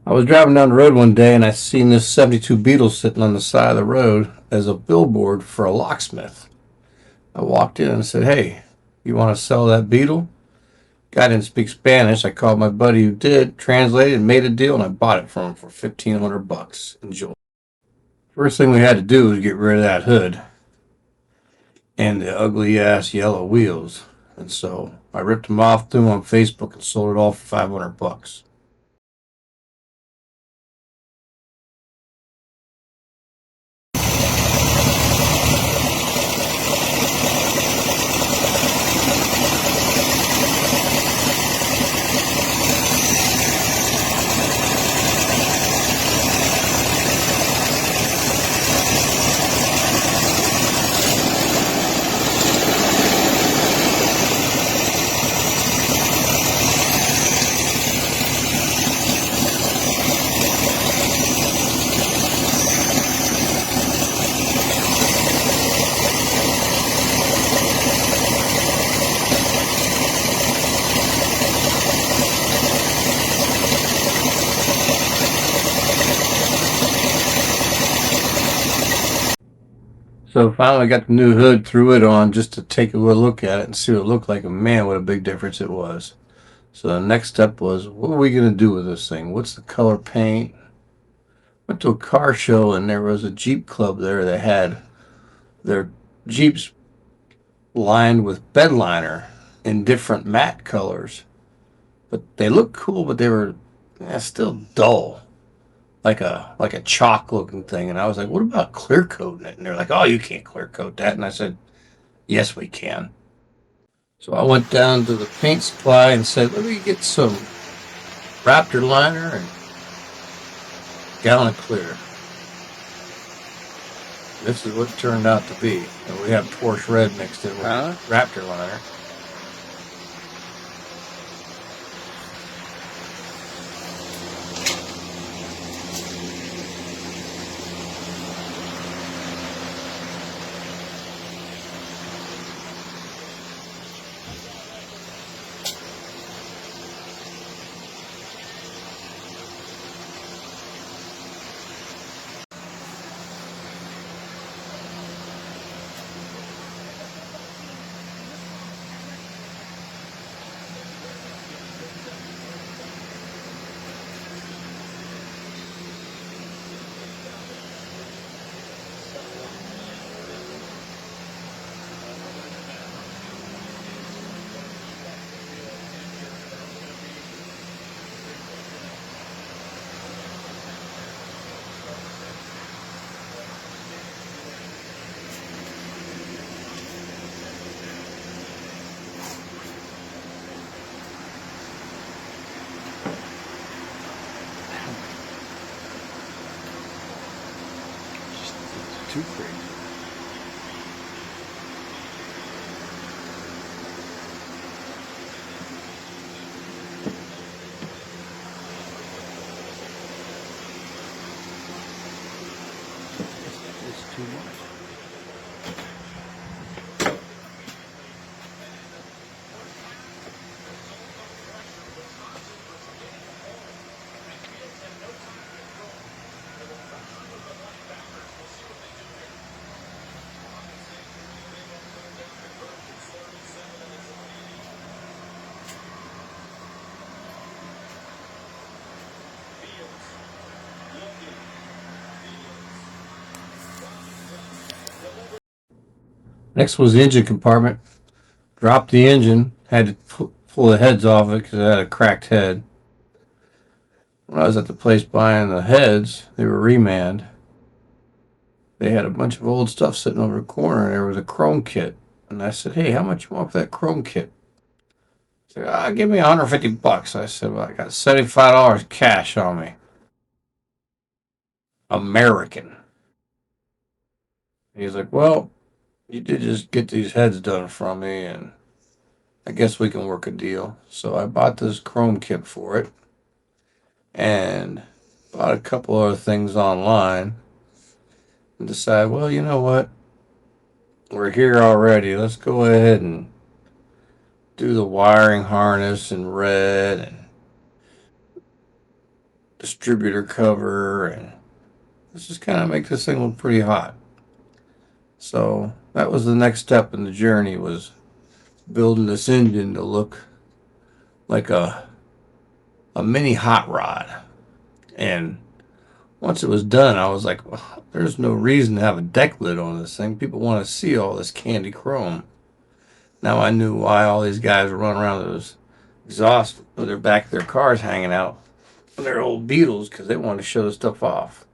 I was driving down the road one day and I seen this 72 Beetle sitting on the side of the road as a billboard for a locksmith. I walked in and said, "Hey, you want to sell that Beetle?" Guy didn't speak Spanish. I called my buddy who did, translated, made a deal, and I bought it from him for 1,500 bucks. Enjoy. First thing we had to do was get rid of that hood and the ugly ass yellow wheels. And so I ripped them off, threw them on Facebook, and sold it all for 500 bucks. So finally got the new hood, threw it on just to take a look at it and see what it looked like. And man, what a big difference it was. So the next step was, what are we going to do with this thing? What's the color paint? Went to a car show and there was a Jeep club there that had their Jeeps lined with bed liner in different matte colors. But they looked cool, but they were still dull, like a chalk looking thing. And I was like, what about clear coating it? And they're like, oh, you can't clear coat that. And I said, yes, we can. So I went down to the paint supply and said, let me get some Raptor liner and a gallon of clear. This is what it turned out to be. And we have Porsche Red mixed in with Raptor liner. Too crazy. It's too much. Next was the engine compartment. Dropped the engine, had to pull the heads off it because it had a cracked head. When I was at the place buying the heads, they were remanned. They had a bunch of old stuff sitting over the corner, and there was a chrome kit. And I said, "Hey, how much you want for that chrome kit?" He said, "Give me 150 bucks." I said, "Well, I got $75 cash on me, American." He's like, "Well, you did just get these heads done from me, and I guess we can work a deal." So I bought this chrome kit for it, and bought a couple other things online, and decided, well, you know what? We're here already. Let's go ahead and do the wiring harness in red and the distributor cover, and let's just kind of make this thing look pretty hot. So that was the next step in the journey, was building this engine to look like a mini hot rod. And once it was done, I was like, well, there's no reason to have a deck lid on this thing. People want to see all this candy chrome. Now I knew why all these guys were running around with those exhaust with their back of their cars hanging out on their old Beetles, because they wanted to show the stuff off.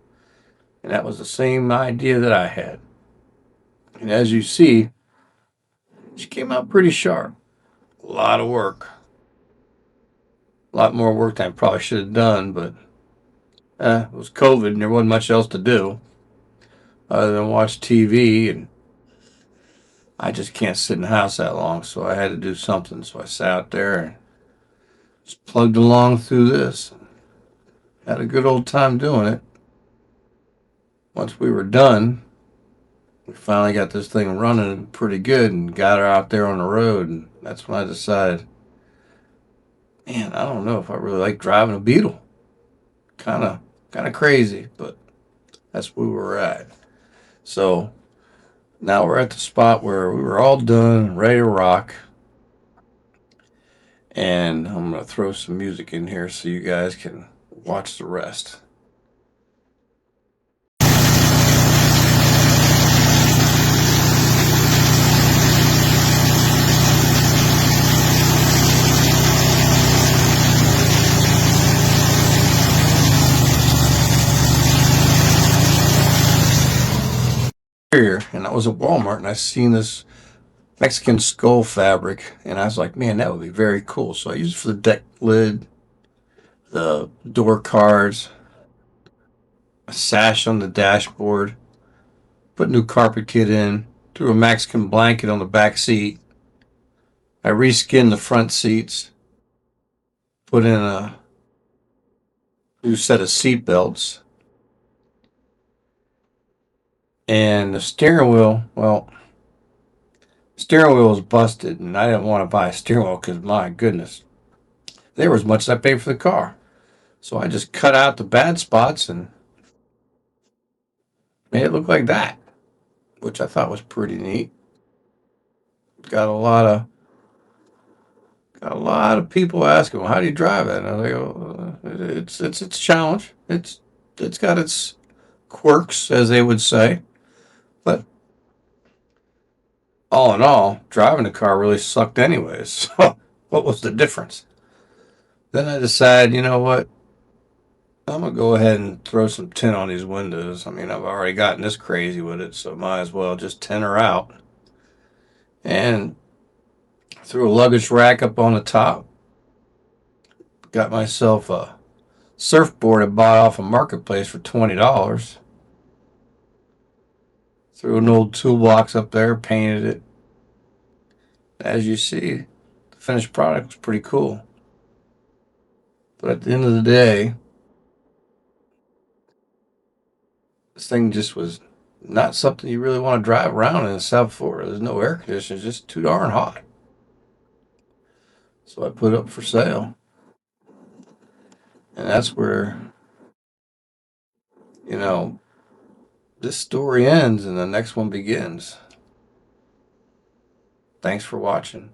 And that was the same idea that I had. And as you see, she came out pretty sharp. A lot of work. A lot more work than I probably should have done, but it was COVID and there wasn't much else to do other than watch TV, and I just can't sit in the house that long, so I had to do something. So I sat out there and just plugged along through this. Had a good old time doing it. Once we were done, we finally got this thing running pretty good and got her out there on the road, and that's when I decided, man, I don't know if I really like driving a Beetle. Kind of crazy, but that's where we were at. So now we're at the spot where we were all done, ready to rock. And I'm going to throw some music in here so you guys can watch the rest. And I was at Walmart and I seen this Mexican skull fabric, and I was like, man, that would be very cool. So I used it for the deck lid, the door cards, a sash on the dashboard, put new carpet kit in, threw a Mexican blanket on the back seat. I reskinned the front seats, put in a new set of seat belts, and the steering wheel, well, steering wheel was busted, and I didn't want to buy a steering wheel because, my goodness, they were as much as I paid for the car. So I just cut out the bad spots and made it look like that, which I thought was pretty neat. Got a lot of people asking, well, how do you drive that? And I was like, oh, it's a challenge. It's got its quirks, as they would say. But all in all, driving the car really sucked anyways. So what was the difference? Then I decided, you know what? I'm gonna go ahead and throw some tint on these windows. I mean, I've already gotten this crazy with it, so might as well just tint her out. And threw a luggage rack up on the top. Got myself a surfboard I bought off a marketplace for $20. Threw an old toolbox up there, painted it. As you see, the finished product was pretty cool. But at the end of the day, this thing just was not something you really want to drive around in South Florida. There's no air conditioning, it's just too darn hot. So I put it up for sale. And that's where, you know, this story ends and the next one begins. Thanks for watching.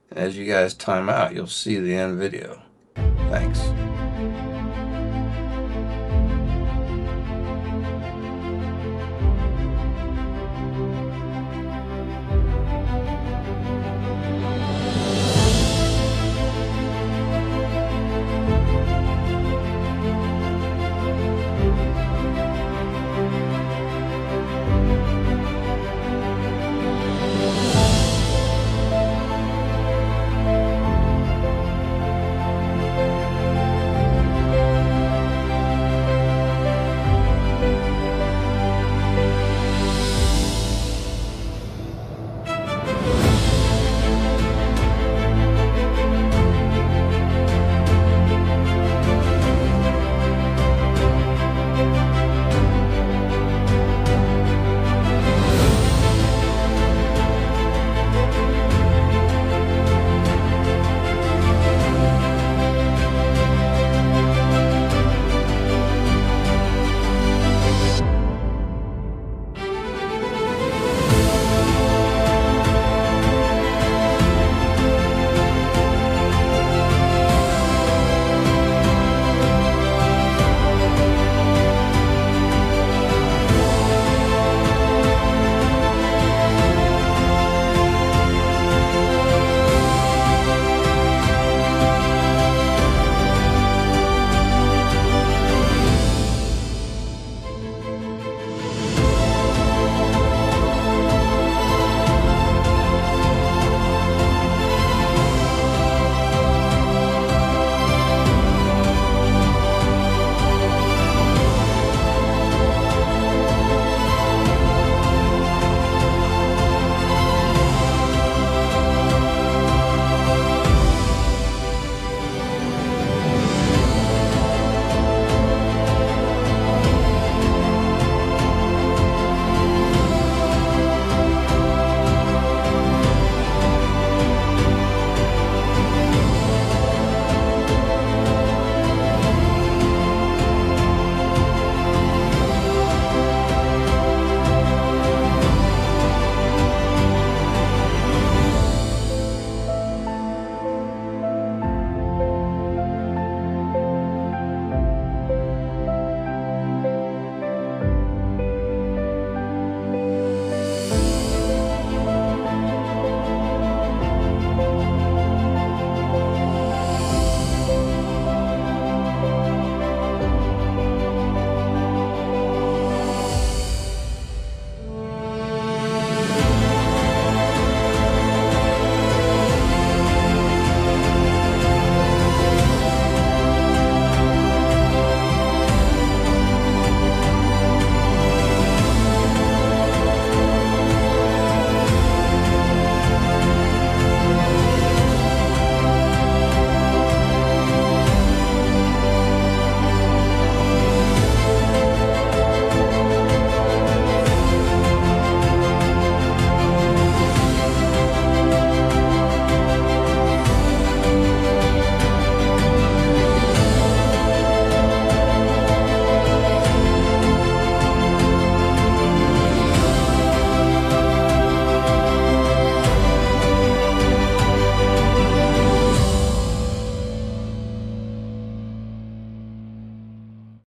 And as you guys time out, you'll see the end video. Thanks.